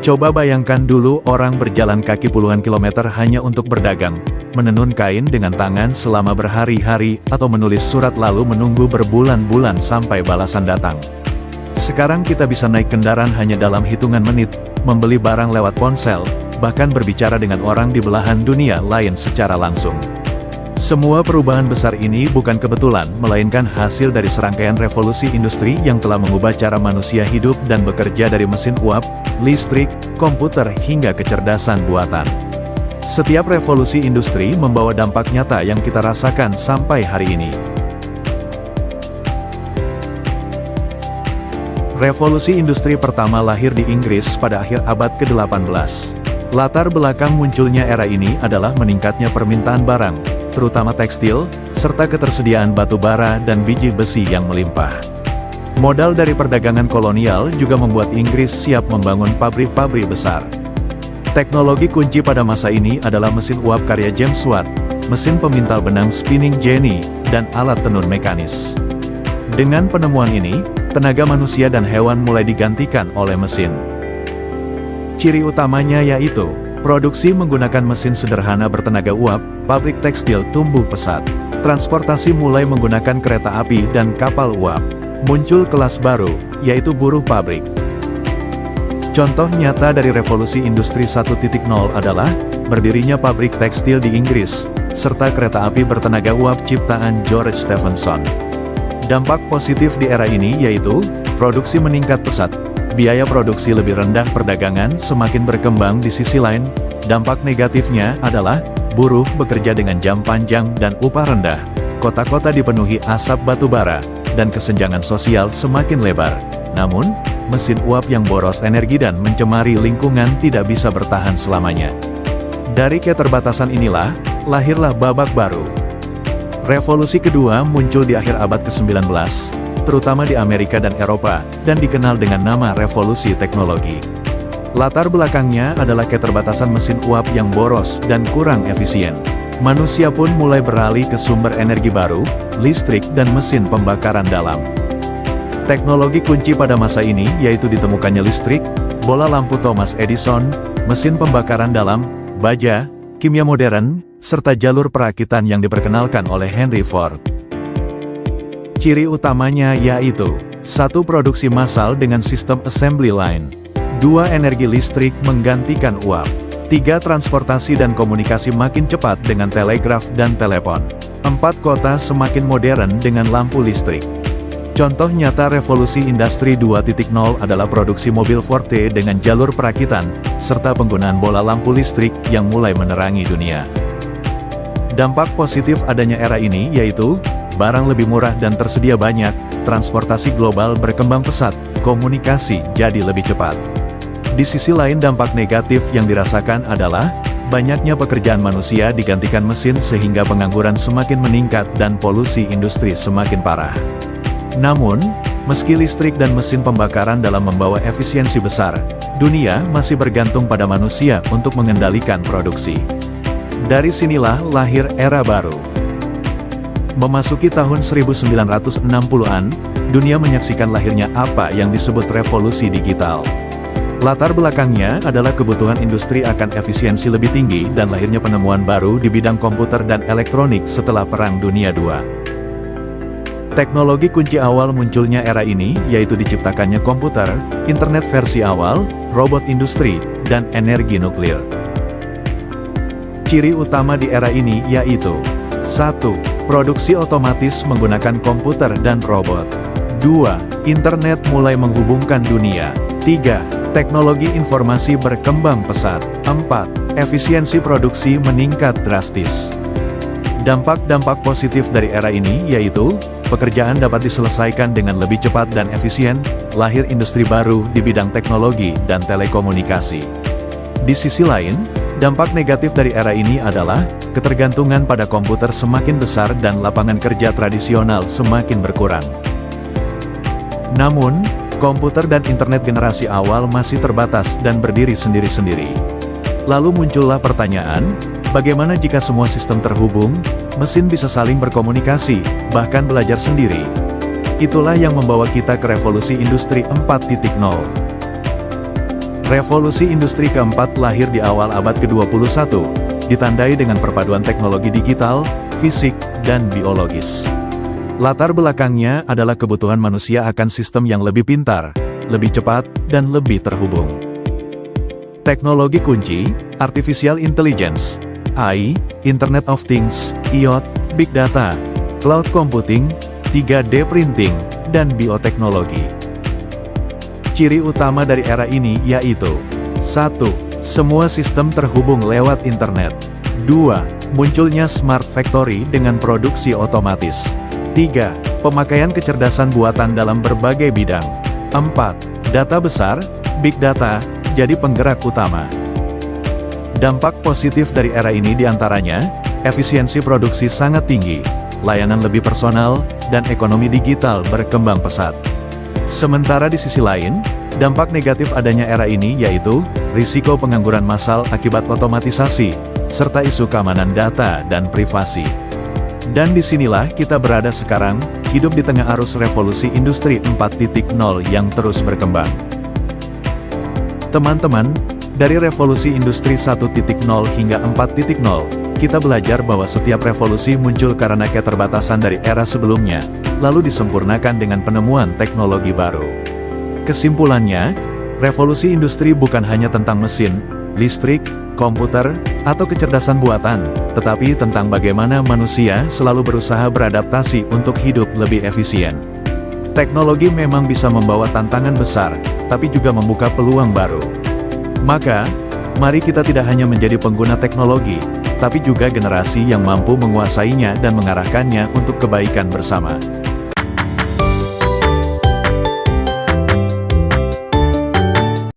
Coba bayangkan dulu orang berjalan kaki puluhan kilometer hanya untuk berdagang, menenun kain dengan tangan selama berhari-hari, atau menulis surat lalu menunggu berbulan-bulan sampai balasan datang. Sekarang kita bisa naik kendaraan hanya dalam hitungan menit, membeli barang lewat ponsel, bahkan berbicara dengan orang di belahan dunia lain secara langsung. Semua perubahan besar ini bukan kebetulan, melainkan hasil dari serangkaian revolusi industri yang telah mengubah cara manusia hidup dan bekerja dari mesin uap, listrik, komputer hingga kecerdasan buatan. Setiap revolusi industri membawa dampak nyata yang kita rasakan sampai hari ini. Revolusi industri pertama lahir di Inggris pada akhir abad ke-18. Latar belakang munculnya era ini adalah meningkatnya permintaan barang, terutama tekstil, serta ketersediaan batu bara dan biji besi yang melimpah. Modal dari perdagangan kolonial juga membuat Inggris siap membangun pabrik-pabrik besar. Teknologi kunci pada masa ini adalah mesin uap karya James Watt, mesin pemintal benang spinning jenny, dan alat tenun mekanis. Dengan penemuan ini, tenaga manusia dan hewan mulai digantikan oleh mesin. Ciri utamanya yaitu produksi menggunakan mesin sederhana bertenaga uap, pabrik tekstil tumbuh pesat, transportasi mulai menggunakan kereta api dan kapal uap, muncul kelas baru, yaitu buruh pabrik. Contoh nyata dari revolusi industri 1.0 adalah berdirinya pabrik tekstil di Inggris, serta kereta api bertenaga uap ciptaan George Stephenson. Dampak positif di era ini yaitu produksi meningkat pesat, biaya produksi lebih rendah, perdagangan semakin berkembang. Di sisi lain, dampak negatifnya adalah buruh bekerja dengan jam panjang dan upah rendah, kota-kota dipenuhi asap batu bara, dan kesenjangan sosial semakin lebar. Namun, mesin uap yang boros energi dan mencemari lingkungan tidak bisa bertahan selamanya. Dari keterbatasan inilah, lahirlah babak baru. Revolusi kedua muncul di akhir abad ke-19, terutama di Amerika dan Eropa, dan dikenal dengan nama revolusi teknologi. Latar belakangnya adalah keterbatasan mesin uap yang boros dan kurang efisien. Manusia pun mulai beralih ke sumber energi baru, listrik dan mesin pembakaran dalam. Teknologi kunci pada masa ini yaitu ditemukannya listrik, bola lampu Thomas Edison, mesin pembakaran dalam, baja, kimia modern, serta jalur perakitan yang diperkenalkan oleh Henry Ford. Ciri utamanya yaitu 1. Produksi massal dengan sistem assembly line, 2. Energi listrik menggantikan uap, 3. Transportasi dan komunikasi makin cepat dengan telegraf dan telepon, 4. Kota semakin modern dengan lampu listrik. Contoh nyata revolusi industri 2.0 adalah produksi mobil Forte dengan jalur perakitan, serta penggunaan bola lampu listrik yang mulai menerangi dunia. Dampak positif adanya era ini yaitu barang lebih murah dan tersedia banyak, transportasi global berkembang pesat, komunikasi jadi lebih cepat. Di sisi lain, dampak negatif yang dirasakan adalah banyaknya pekerjaan manusia digantikan mesin sehingga pengangguran semakin meningkat dan polusi industri semakin parah. Namun, meski listrik dan mesin pembakaran dalam membawa efisiensi besar, dunia masih bergantung pada manusia untuk mengendalikan produksi. Dari sinilah lahir era baru. Memasuki tahun 1960-an, dunia menyaksikan lahirnya apa yang disebut revolusi digital. Latar belakangnya adalah kebutuhan industri akan efisiensi lebih tinggi dan lahirnya penemuan baru di bidang komputer dan elektronik setelah Perang Dunia II. Teknologi kunci awal munculnya era ini yaitu diciptakannya komputer, internet versi awal, robot industri, dan energi nuklir. Ciri utama di era ini yaitu 1. Produksi otomatis menggunakan komputer dan robot. 2. Internet mulai menghubungkan dunia. 3. Teknologi informasi berkembang pesat. 4. Efisiensi produksi meningkat drastis. Dampak-dampak positif dari era ini yaitu pekerjaan dapat diselesaikan dengan lebih cepat dan efisien, lahir industri baru di bidang teknologi dan telekomunikasi. Di sisi lain, dampak negatif dari era ini adalah ketergantungan pada komputer semakin besar dan lapangan kerja tradisional semakin berkurang. Namun, komputer dan internet generasi awal masih terbatas dan berdiri sendiri-sendiri. Lalu muncullah pertanyaan, bagaimana jika semua sistem terhubung, mesin bisa saling berkomunikasi, bahkan belajar sendiri? Itulah yang membawa kita ke revolusi industri 4.0. Revolusi industri keempat lahir di awal abad ke-21, ditandai dengan perpaduan teknologi digital, fisik, dan biologis. Latar belakangnya adalah kebutuhan manusia akan sistem yang lebih pintar, lebih cepat, dan lebih terhubung. Teknologi kunci, Artificial Intelligence, AI, Internet of Things, IoT, Big Data, Cloud Computing, 3D Printing, dan bioteknologi. Ciri utama dari era ini yaitu 1. Semua sistem terhubung lewat internet. 2. Munculnya smart factory dengan produksi otomatis. 3. Pemakaian kecerdasan buatan dalam berbagai bidang. 4. Data besar, big data, jadi penggerak utama. Dampak positif dari era ini diantaranya, efisiensi produksi sangat tinggi, layanan lebih personal, dan ekonomi digital berkembang pesat. Sementara di sisi lain, dampak negatif adanya era ini yaitu, risiko pengangguran massal akibat otomatisasi, serta isu keamanan data dan privasi. Dan disinilah kita berada sekarang, hidup di tengah arus revolusi industri 4.0 yang terus berkembang. Teman-teman, dari revolusi industri 1.0 hingga 4.0, kita belajar bahwa setiap revolusi muncul karena keterbatasan dari era sebelumnya, lalu disempurnakan dengan penemuan teknologi baru. Kesimpulannya, revolusi industri bukan hanya tentang mesin, listrik, komputer, atau kecerdasan buatan, tetapi tentang bagaimana manusia selalu berusaha beradaptasi untuk hidup lebih efisien. Teknologi memang bisa membawa tantangan besar, tapi juga membuka peluang baru. Maka, mari kita tidak hanya menjadi pengguna teknologi, tapi juga generasi yang mampu menguasainya dan mengarahkannya untuk kebaikan bersama.